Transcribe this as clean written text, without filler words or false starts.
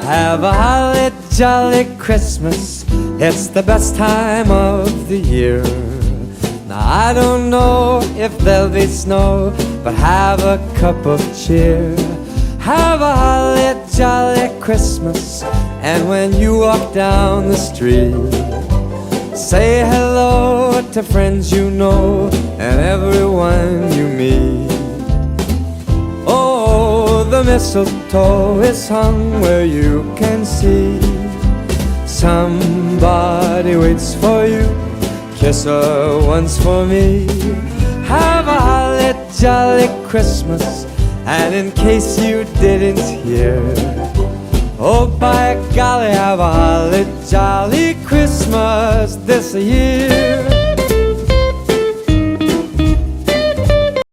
Have a holly jolly Christmas, it's the best time of the year. Now I don't know if there'll be snow, but have a cup of cheer. Have a holly jolly Christmas, and when you walk down the street, say hello to friends you know and everyone you meet. Oh, the mistletoe is hung where you can see. Somebody waits for you, kiss her once for me. Have a holly jolly Christmas, and in case you didn't hear, oh by golly, have a holly jolly Christmas this year.